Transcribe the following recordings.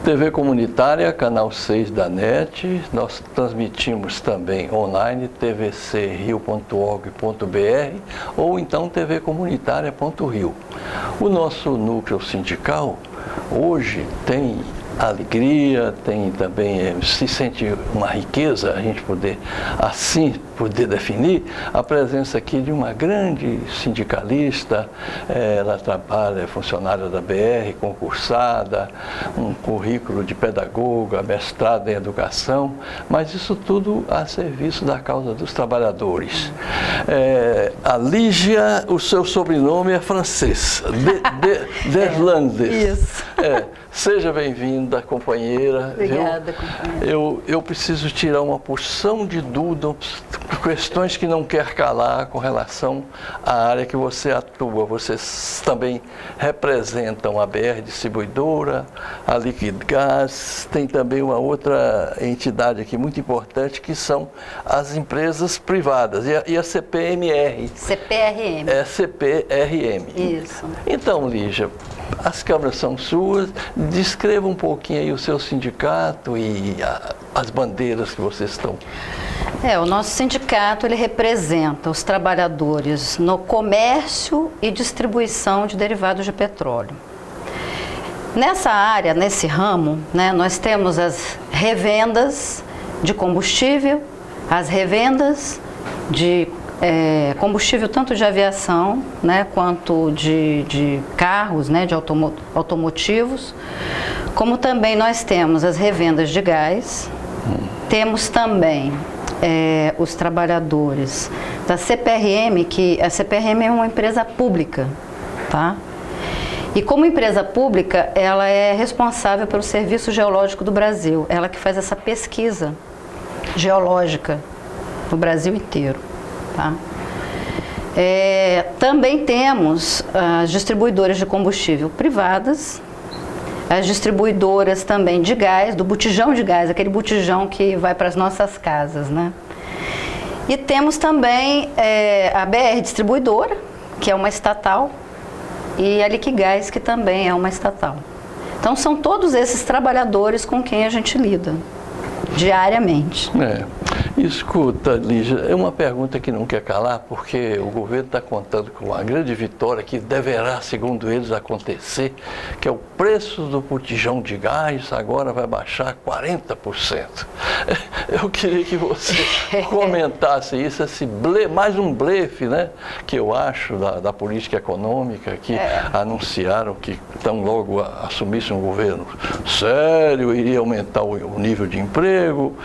TV comunitária, canal 6 da NET. Nós transmitimos também online, tvcrio.org.br ou então tvcomunitaria.rio. O nosso núcleo sindical hoje tem alegria, tem também, se sente uma riqueza, a gente poder definir, a presença aqui de uma grande sindicalista. Ela trabalha, é funcionária da BR, concursada, um currículo de pedagoga, mestrado em educação, mas isso tudo a serviço da causa dos trabalhadores. A Lígia, o seu sobrenome é francês, Deslandes. Isso. Seja bem-vinda, companheira. Obrigada, companheira. Eu preciso tirar uma porção de dúvidas, questões que não quer calar com relação à área que você atua. Vocês também representam a BR Distribuidora, a Liquigás, tem também uma outra entidade aqui muito importante, que são as empresas privadas, e a CPMR. CPRM. CPRM. Isso. Então, Lígia, as câmaras são suas. Descreva um pouquinho aí o seu sindicato e as bandeiras que vocês estão. O nosso sindicato, ele representa os trabalhadores no comércio e distribuição de derivados de petróleo. Nessa área, nesse ramo, nós temos as revendas de combustível, as revendas de combustível tanto de aviação, quanto de carros, de automotivos, como também nós temos as revendas de gás, temos também os trabalhadores da CPRM, que a CPRM é uma empresa pública, tá? E como empresa pública, ela é responsável pelo Serviço Geológico do Brasil, ela que faz essa pesquisa geológica no Brasil inteiro. Tá? Também temos as distribuidoras de combustível privadas, as distribuidoras também de gás, do botijão de gás, aquele botijão que vai para as nossas casas, E temos também a BR Distribuidora, que é uma estatal, e a Liquigás, que também é uma estatal. Então são todos esses trabalhadores com quem a gente lida diariamente. Escuta, Lígia, é uma pergunta que não quer calar, porque o governo está contando com uma grande vitória que deverá, segundo eles, acontecer, que é o preço do botijão de gás agora vai baixar 40%. Eu queria que você comentasse isso, mais um blefe, que eu acho da política econômica, que anunciaram que tão logo assumisse um governo sério, iria aumentar o nível de emprego,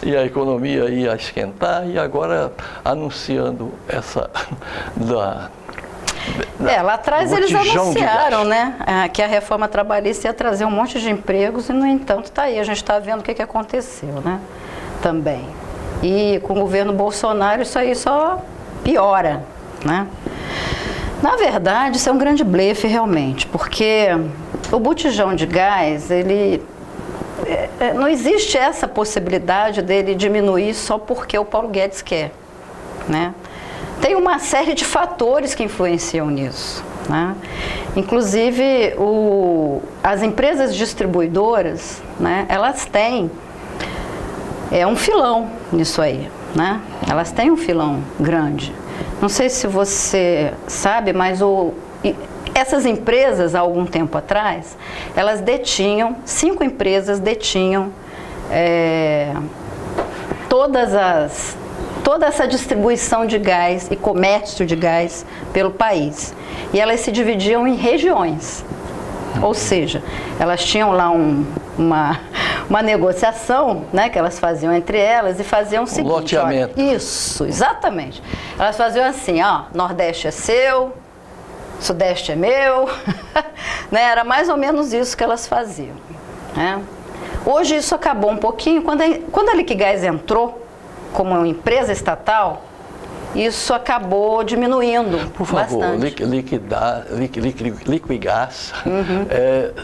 e a economia ia esquentar, e agora anunciando essa lá atrás eles anunciaram, que a reforma trabalhista ia trazer um monte de empregos, e no entanto está aí, a gente está vendo o que aconteceu, também. E com o governo Bolsonaro isso aí só piora, Na verdade, isso é um grande blefe realmente, porque o botijão de gás, não existe essa possibilidade dele diminuir só porque o Paulo Guedes quer, Tem uma série de fatores que influenciam nisso, Inclusive, as empresas distribuidoras, elas têm um filão nisso aí, Elas têm um filão grande. Não sei se você sabe, mas essas empresas, há algum tempo atrás, elas detinham, 5 empresas detinham toda essa distribuição de gás e comércio de gás pelo país. E elas se dividiam em regiões. Ou seja, elas tinham lá uma negociação, que elas faziam entre elas, e faziam o seguinte... loteamento. Isso, exatamente. Elas faziam assim, Nordeste é seu, Sudeste é meu, Era mais ou menos isso que elas faziam. Hoje isso acabou um pouquinho, quando a Liquigás entrou como uma empresa estatal, isso acabou diminuindo bastante. Por favor, Liquigás,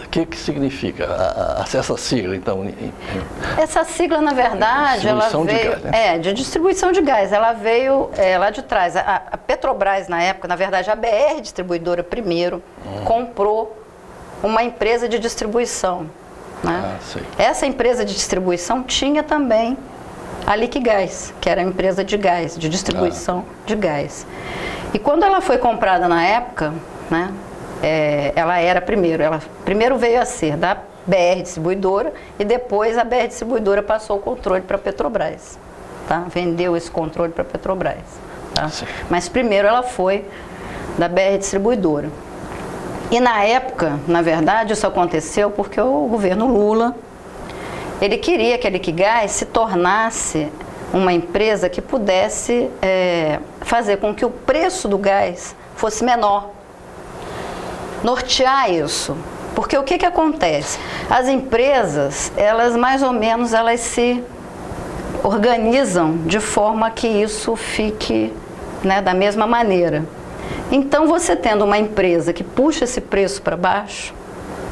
o que significa essa sigla, então? Essa sigla, na verdade, ela veio... de distribuição de gás. Ela veio lá de trás. A Petrobras, na época, na verdade, a BR Distribuidora primeiro comprou uma empresa de distribuição né? Essa empresa de distribuição tinha também a Liquigás, que era a empresa de gás, de distribuição de gás. E quando ela foi comprada na época, né, ela primeiro veio a ser da BR Distribuidora e depois a BR Distribuidora passou o controle para a Petrobras, tá? Vendeu esse controle para a Petrobras, tá? Mas primeiro ela foi da BR Distribuidora. E na época, na verdade, isso aconteceu porque o governo Lula, ele queria que a Liquigás se tornasse uma empresa que pudesse fazer com que o preço do gás fosse menor. Nortear isso. Porque o que acontece? As empresas, elas mais ou menos, elas se organizam de forma que isso fique, né, da mesma maneira. Então, você tendo uma empresa que puxa esse preço para baixo,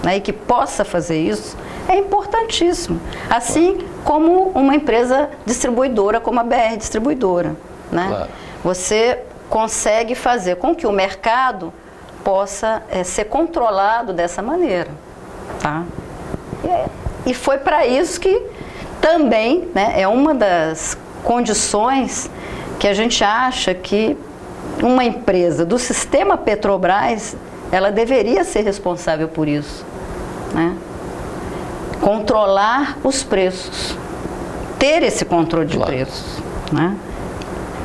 né, e que possa fazer isso, é importantíssimo. Assim como uma empresa distribuidora, como a BR Distribuidora, né? Claro. Você consegue fazer com que o mercado possa ser controlado dessa maneira, tá? E foi para isso que também, né, é uma das condições que a gente acha que uma empresa do sistema Petrobras, ela deveria ser responsável por isso, né? Controlar os preços, ter esse controle de preços, né?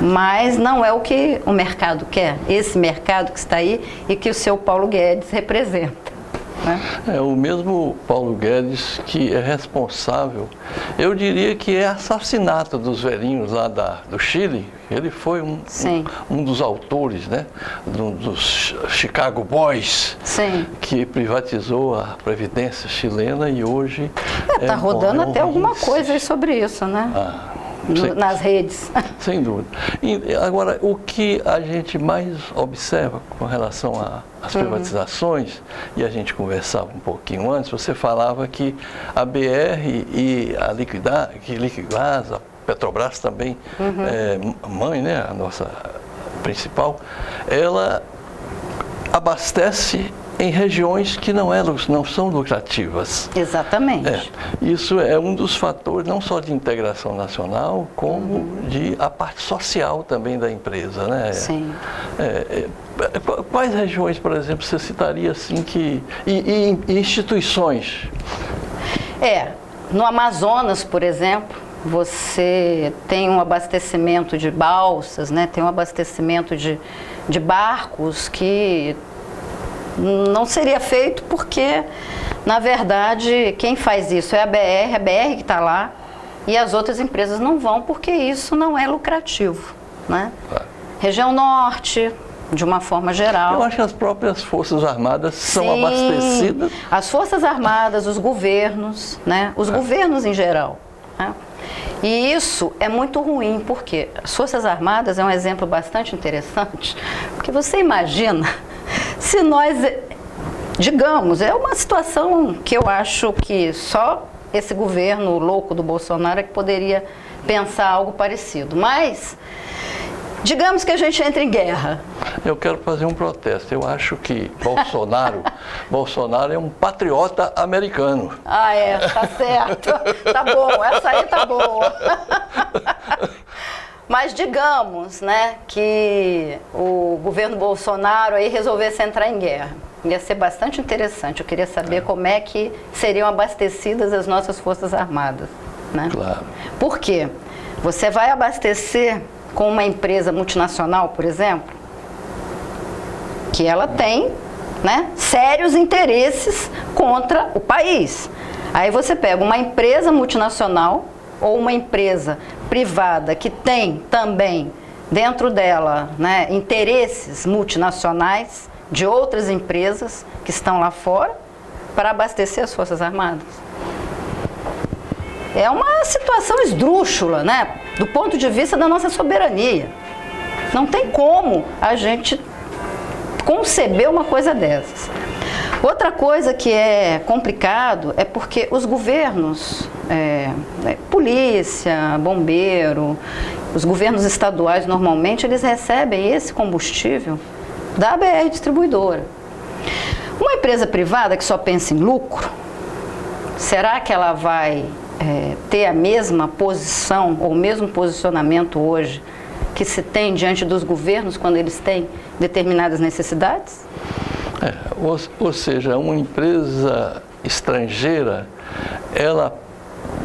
Mas não é o que o mercado quer, esse mercado que está aí e que o seu Paulo Guedes representa, né? É o mesmo Paulo Guedes que é responsável, eu diria que é assassinato dos velhinhos lá do Chile. Ele foi um dos autores, né, dos Chicago Boys, que privatizou a Previdência chilena e hoje... Está rodando até alguma coisa aí sobre isso, né? Nas redes. Sem dúvida. E agora, o que a gente mais observa com relação às privatizações, e a gente conversava um pouquinho antes, você falava que a BR e a Liquigás, a Petrobras também, mãe, né, a nossa principal, ela abastece em regiões que não são lucrativas. Exatamente. Isso é um dos fatores, não só de integração nacional, como de a parte social também da empresa, né? Sim. Quais regiões, por exemplo, você citaria assim que... E instituições? No Amazonas, por exemplo, você tem um abastecimento de balsas, né? Tem um abastecimento de barcos que não seria feito porque, na verdade, quem faz isso é a BR que está lá, e as outras empresas não vão porque isso não é lucrativo, né? Região Norte, de uma forma geral. Eu acho que as próprias Forças Armadas são abastecidas. As Forças Armadas, os governos, né? Os governos em geral, né? E isso é muito ruim, porque as Forças Armadas é um exemplo bastante interessante, porque você imagina se nós, digamos, é uma situação que eu acho que só esse governo louco do Bolsonaro é que poderia pensar algo parecido, mas digamos que a gente entra em guerra. Eu quero fazer um protesto. Eu acho que Bolsonaro é um patriota americano. Tá certo. Tá bom, essa aí tá boa. Mas digamos, né, que o governo Bolsonaro aí resolvesse entrar em guerra. Ia ser bastante interessante. Eu queria saber como é que seriam abastecidas as nossas Forças Armadas, né? Claro. Por quê? Você vai abastecer com uma empresa multinacional, por exemplo, que ela tem, né, sérios interesses contra o país. Aí você pega uma empresa multinacional ou uma empresa privada que tem também dentro dela, né, interesses multinacionais de outras empresas que estão lá fora para abastecer as Forças Armadas. É uma situação esdrúxula, né, do ponto de vista da nossa soberania. Não tem como a gente conceber uma coisa dessas. Outra coisa que é complicado é porque os governos, polícia, bombeiro, os governos estaduais normalmente eles recebem esse combustível da BR Distribuidora. Uma empresa privada que só pensa em lucro, será que ela vai ter a mesma posição ou o mesmo posicionamento hoje que se tem diante dos governos quando eles têm determinadas necessidades? Ou seja, uma empresa estrangeira, ela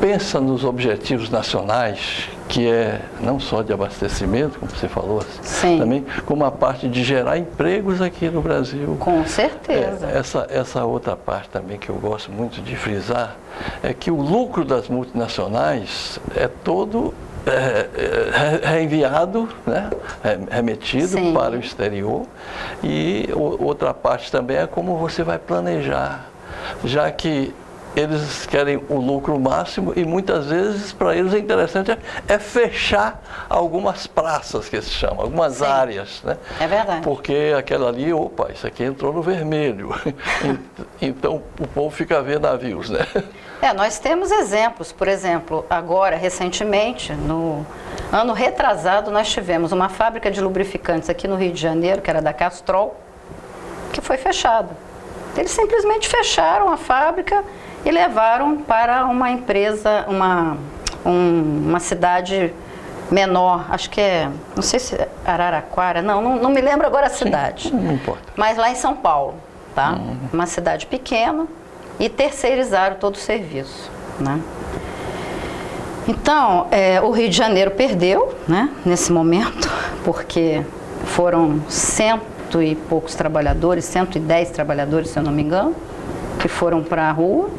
pensa nos objetivos nacionais, que é não só de abastecimento, como você falou, Sim. também como a parte de gerar empregos aqui no Brasil. Com certeza. Essa outra parte também que eu gosto muito de frisar é que o lucro das multinacionais é todo reenviado, né? Remetido Sim. para o exterior, e outra parte também é como você vai planejar, já que eles querem o lucro máximo e muitas vezes para eles é interessante fechar algumas praças, que se chamam, algumas Sim. áreas, né? É verdade. Porque aquela ali, opa, isso aqui entrou no vermelho. Então o povo fica vendo navios, né? Nós temos exemplos, por exemplo, agora, recentemente, no ano retrasado, nós tivemos uma fábrica de lubrificantes aqui no Rio de Janeiro, que era da Castrol, que foi fechada. Eles simplesmente fecharam a fábrica e levaram para uma empresa, uma cidade menor, acho que não sei se é Araraquara, não me lembro agora a cidade. Não importa. Mas lá em São Paulo, tá? Uma cidade pequena, e terceirizaram todo o serviço, né? Então, o Rio de Janeiro perdeu, né, nesse momento, porque foram 100 e poucos trabalhadores, 110 trabalhadores, se eu não me engano, que foram para a rua.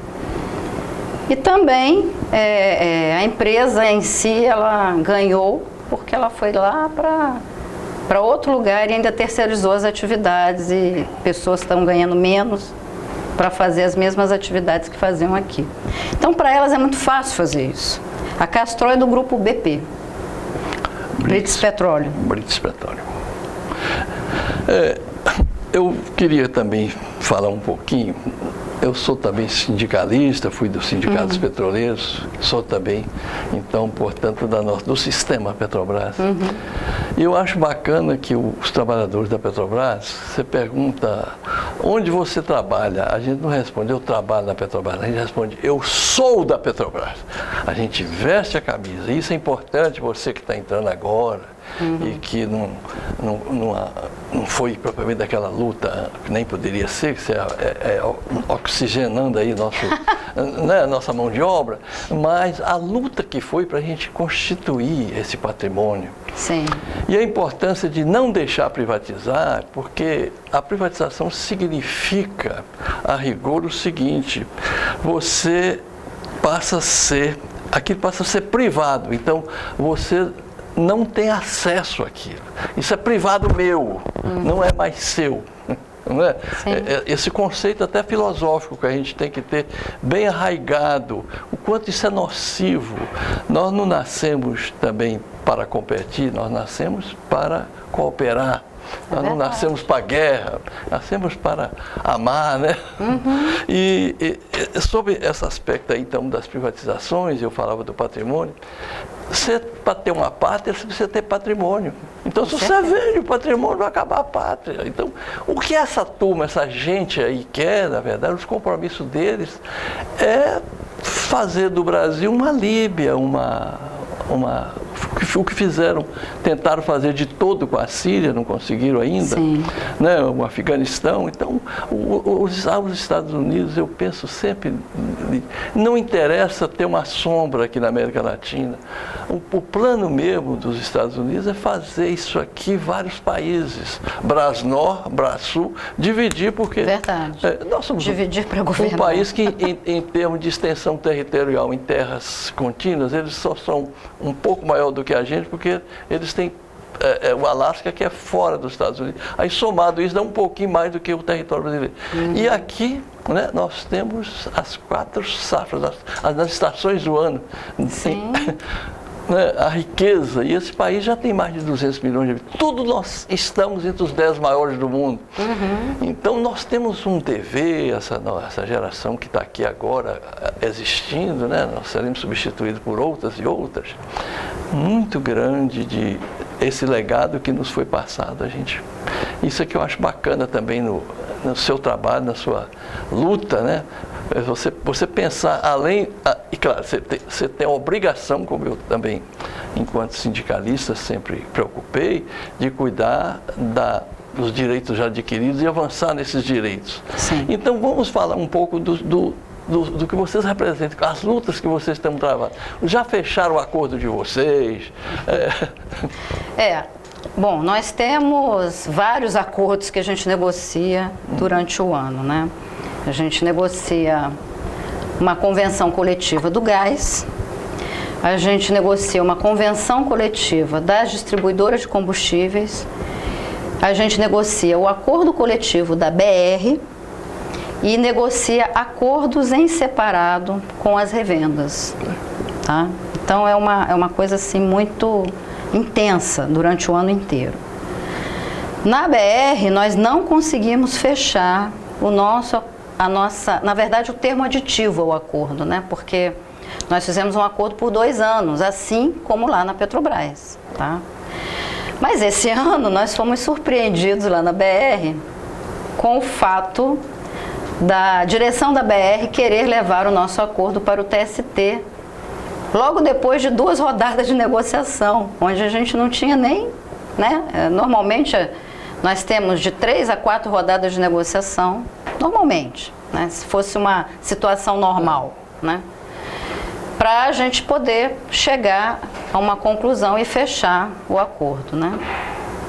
E também a empresa em si, ela ganhou, porque ela foi lá para outro lugar e ainda terceirizou as atividades, e pessoas estão ganhando menos para fazer as mesmas atividades que faziam aqui. Então, para elas é muito fácil fazer isso. A Castrol é do grupo BP, British Petroleum. British Petroleum. Eu queria também falar um pouquinho. Eu sou também sindicalista, fui dos sindicatos petroleiros, sou também, então, portanto, do sistema Petrobras. E eu acho bacana que os trabalhadores da Petrobras, você pergunta, onde você trabalha? A gente não responde, eu trabalho na Petrobras, a gente responde, eu sou da Petrobras. A gente veste a camisa, isso é importante, você que está entrando agora, e que não foi propriamente daquela luta, que nem poderia ser, que você oxigenando aí né, nossa mão de obra, mas a luta que foi para a gente constituir esse patrimônio. Sim. E a importância de não deixar privatizar, porque a privatização significa, a rigor, o seguinte: você aquilo passa a ser privado, então você não tem acesso àquilo. Isso é privado meu, não é mais seu. Não é? Esse conceito até filosófico que a gente tem que ter bem arraigado, o quanto isso é nocivo. Nós não nascemos também para competir, nós nascemos para cooperar. Nós não nascemos para a guerra, nascemos para amar, né? E sobre esse aspecto aí, então, das privatizações, eu falava do patrimônio, para ter uma pátria, você precisa ter patrimônio. Então, se você vende o patrimônio, vai acabar a pátria. Então, o que essa turma, essa gente aí quer, na verdade, os compromissos deles é fazer do Brasil uma Líbia, o que fizeram, tentaram fazer de todo com a Síria, não conseguiram ainda, né, o Afeganistão. Então, os Estados Unidos, eu penso sempre, não interessa ter uma sombra aqui na América Latina. O plano mesmo dos Estados Unidos é fazer isso aqui vários países, Brasnor, Brasul, dividir, porque nós somos dividir para governar. Um país que, em termos de extensão territorial, em terras contínuas, eles só são um pouco maior do que a gente, porque eles têm o Alasca, que é fora dos Estados Unidos. Aí, somado isso, dá um pouquinho mais do que o território brasileiro. E aqui, né, nós temos as 4 safras, as estações do ano. Né, a riqueza, e esse país já tem mais de 200 milhões de habitantes. Tudo nós estamos entre os 10 maiores do mundo. Então, nós temos um dever, essa geração que está aqui agora existindo, né, nós seremos substituídos por outras e outras, muito grande de esse legado que nos foi passado. Isso é que eu acho bacana também no seu trabalho, na sua luta, né, Você pensar além, e claro, você tem a obrigação, como eu também, enquanto sindicalista, sempre preocupei, de cuidar dos direitos já adquiridos e avançar nesses direitos. Sim. Então vamos falar um pouco do que vocês representam, as lutas que vocês estão travando. Já fecharam o acordo de vocês? Bom, nós temos vários acordos que a gente negocia durante o ano, né? A gente negocia uma convenção coletiva do gás, a gente negocia uma convenção coletiva das distribuidoras de combustíveis, a gente negocia o acordo coletivo da BR e negocia acordos em separado com as revendas, tá? Então é uma coisa assim muito intensa durante o ano inteiro. Na BR nós não conseguimos fechar na verdade o termo aditivo ao acordo, né? Porque nós fizemos um acordo por 2 anos, assim como lá na Petrobras, tá? Mas esse ano nós fomos surpreendidos lá na BR com o fato da direção da BR querer levar o nosso acordo para o TST, logo depois de 2 rodadas de negociação, onde a gente não tinha nem, né? Normalmente nós temos de 3 a 4 rodadas de negociação, normalmente, né? Se fosse uma situação normal, né? Para a gente poder chegar a uma conclusão e fechar o acordo, né?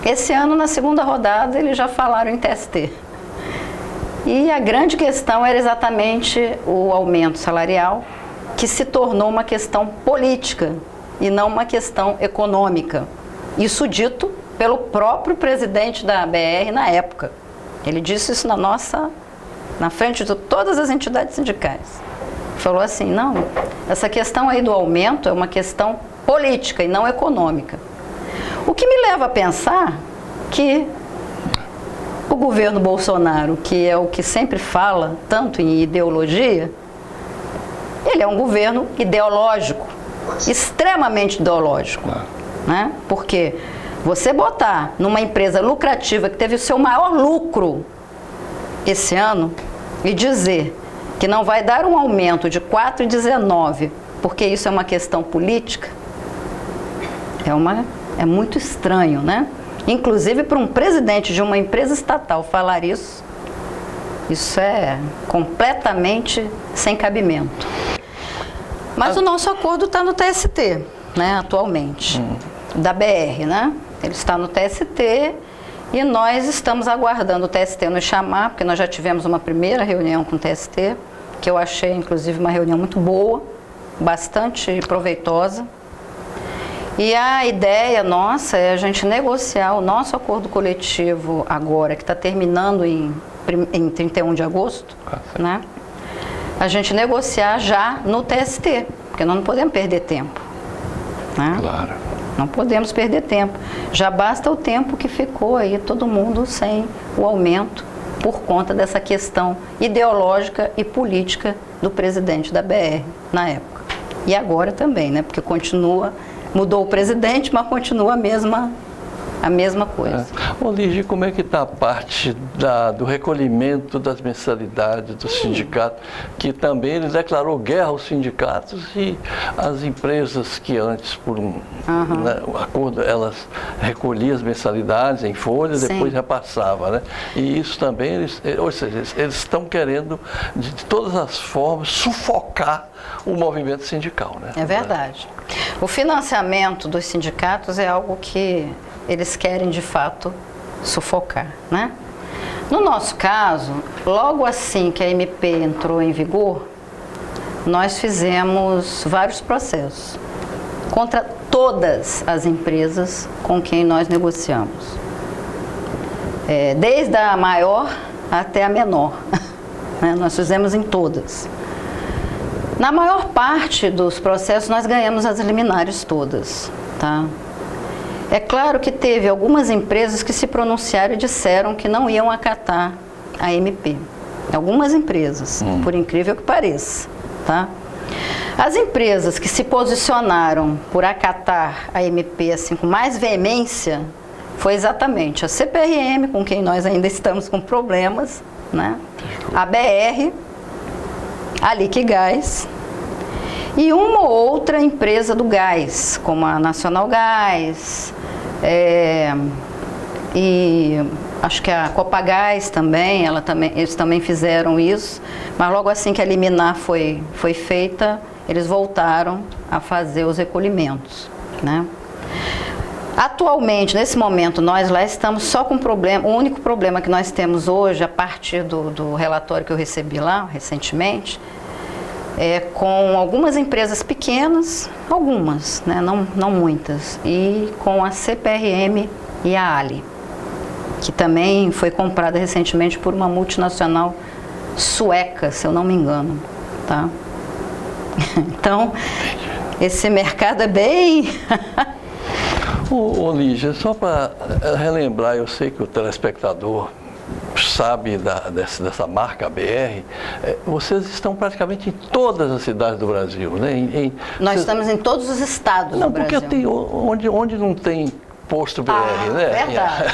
Esse ano, na 2ª rodada, eles já falaram em TST. E a grande questão era exatamente o aumento salarial, que se tornou uma questão política e não uma questão econômica. Isso dito pelo próprio presidente da BR na época. Ele disse isso na frente de todas as entidades sindicais. Falou assim, não, essa questão aí do aumento é uma questão política e não econômica. O que me leva a pensar que o governo Bolsonaro, que é o que sempre fala tanto em ideologia, ele é um governo ideológico, extremamente ideológico, né? Porque você botar numa empresa lucrativa que teve o seu maior lucro esse ano e dizer que não vai dar um aumento de 4,19 porque isso é uma questão política, é muito estranho, né? Inclusive para um presidente de uma empresa estatal falar isso é completamente sem cabimento. Mas o nosso acordo está no TST, né, atualmente, da BR, né? Ele está no TST e nós estamos aguardando o TST nos chamar, porque nós já tivemos uma primeira reunião com o TST, que eu achei, inclusive, uma reunião muito boa, bastante proveitosa. E a ideia nossa é a gente negociar o nosso acordo coletivo agora, que está terminando em 31 de agosto, né? A gente negociar já no TST, porque nós não podemos perder tempo, né? Claro. Não podemos perder tempo. Já basta o tempo que ficou aí todo mundo sem o aumento por conta dessa questão ideológica e política do presidente da BR na época. E agora também, né? Porque mudou o presidente, mas continua a mesma coisa. Ô Lígia, como é que está a parte do recolhimento das mensalidades do sindicato, que também ele declarou guerra aos sindicatos e as empresas que antes, por um acordo, elas recolhiam as mensalidades em folha, depois repassavam, né? E isso também, eles estão querendo, de todas as formas, sufocar o movimento sindical, né? É verdade. O financiamento dos sindicatos é algo que eles querem, de fato, sufocar, né? No nosso caso, logo assim que a MP entrou em vigor, nós fizemos vários processos contra todas as empresas com quem nós negociamos. Desde a maior até a menor, né? Nós fizemos em todas. Na maior parte dos processos, nós ganhamos as liminares todas, tá? É claro que teve algumas empresas que se pronunciaram e disseram que não iam acatar a MP. Algumas empresas, por incrível que pareça, tá? As empresas que se posicionaram por acatar a MP assim, com mais veemência, foi exatamente a CPRM, com quem nós ainda estamos com problemas, né? A BR, a Liquigás e uma ou outra empresa do gás, como a Nacional Gás, e acho que a Copagás também, eles também fizeram isso, mas logo assim que a liminar foi feita, eles voltaram a fazer os recolhimentos, né? Atualmente, nesse momento, nós lá estamos só com problema. O único problema que nós temos hoje, a partir do relatório que eu recebi lá recentemente, é com algumas empresas pequenas, algumas, né, não muitas, e com a CPRM e a Ali, que também foi comprada recentemente por uma multinacional sueca, se eu não me engano, tá? Então, esse mercado é bem... Ô Lígia, só para relembrar, eu sei que o telespectador sabe dessa marca BR, vocês estão praticamente em todas as cidades do Brasil, né? Nós estamos em todos os estados do Brasil. Não, porque tem, onde não tem posto BR, né?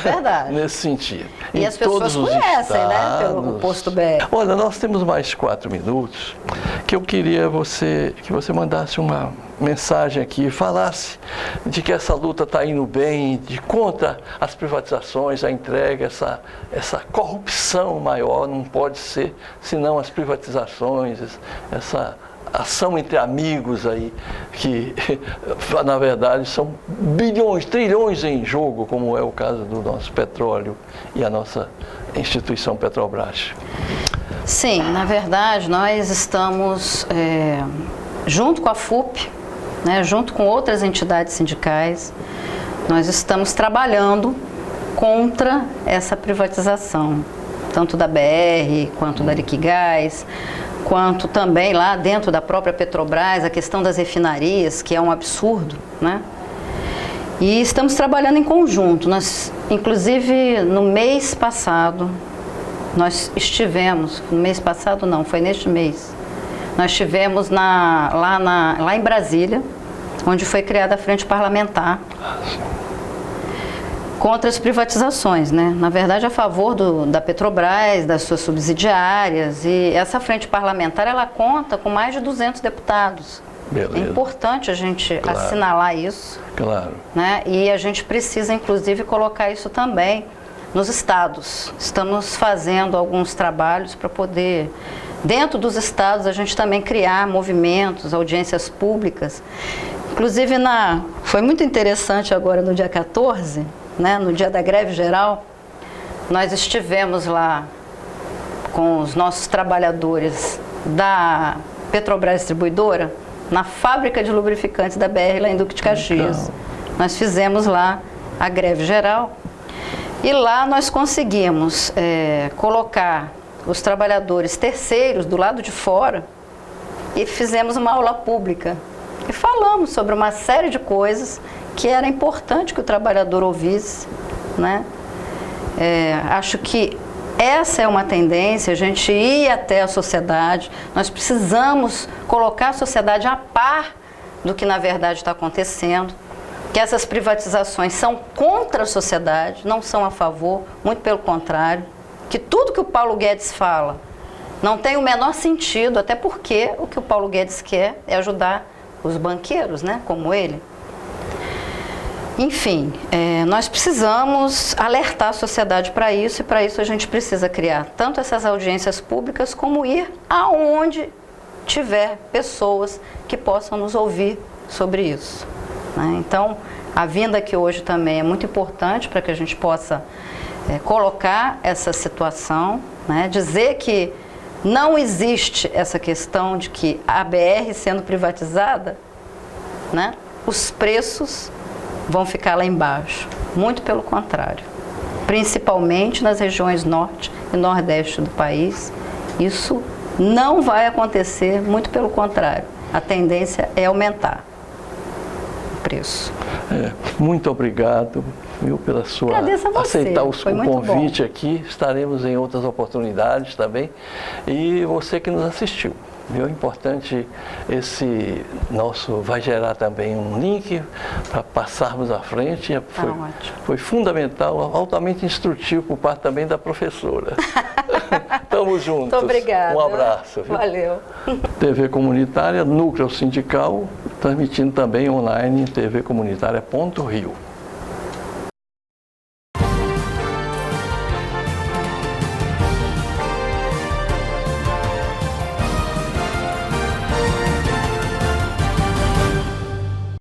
Verdade. Nesse sentido. E as pessoas conhecem, né, pelo posto BR. Olha, nós temos mais 4 minutos, que eu queria que você mandasse uma mensagem aqui, falasse de que essa luta está indo bem, de contra as privatizações, a entrega, essa corrupção maior, não pode ser senão as privatizações, essa ação entre amigos aí, que na verdade são bilhões, trilhões em jogo, como é o caso do nosso petróleo e a nossa instituição Petrobras. Sim, na verdade nós estamos junto com a FUP, né, junto com outras entidades sindicais, nós estamos trabalhando contra essa privatização, tanto da BR quanto da Liquigás, quanto também lá dentro da própria Petrobras, a questão das refinarias, que é um absurdo, né? E estamos trabalhando em conjunto. Nós, inclusive, no mês passado, nós estivemos, no mês passado não, foi neste mês, nós estivemos lá em Brasília, onde foi criada a Frente Parlamentar contra as privatizações, né? Na verdade, a favor da Petrobras, das suas subsidiárias, e essa frente parlamentar, ela conta com mais de 200 deputados. Beleza. É importante a gente assinalar isso, né? E a gente precisa, inclusive, colocar isso também nos estados. Estamos fazendo alguns trabalhos para poder, dentro dos estados, a gente também criar movimentos, audiências públicas. Inclusive, foi muito interessante agora no dia 14, né, no dia da greve geral, nós estivemos lá com os nossos trabalhadores da Petrobras Distribuidora, na fábrica de lubrificantes da BR, lá em Duque de Caxias. Nós fizemos lá a greve geral e lá nós conseguimos colocar os trabalhadores terceiros do lado de fora e fizemos uma aula pública. E falamos sobre uma série de coisas que era importante que o trabalhador ouvisse, né? Acho que essa é uma tendência, a gente ir até a sociedade, nós precisamos colocar a sociedade a par do que na verdade está acontecendo, que essas privatizações são contra a sociedade, não são a favor, muito pelo contrário, que tudo que o Paulo Guedes fala não tem o menor sentido, até porque o que o Paulo Guedes quer é ajudar os banqueiros, né, como ele. Enfim, nós precisamos alertar a sociedade para isso, e para isso a gente precisa criar tanto essas audiências públicas, como ir aonde tiver pessoas que possam nos ouvir sobre isso, né? Então, a vinda aqui hoje também é muito importante para que a gente possa colocar essa situação, né? Dizer que não existe essa questão de que a BR sendo privatizada, né, os preços vão ficar lá embaixo. Muito pelo contrário. Principalmente nas regiões norte e nordeste do país, isso não vai acontecer, muito pelo contrário. A tendência é aumentar o preço. Muito obrigado, viu, pela sua aceitar o convite aqui. Estaremos em outras oportunidades também. E você que nos assistiu. É importante, esse nosso vai gerar também um link para passarmos à frente. Foi fundamental, altamente instrutivo por parte também da professora. Tamo juntos. Muito obrigada. Um abraço. Viu? Valeu. TV Comunitária, Núcleo Sindical, transmitindo também online em tvcomunitaria.rio.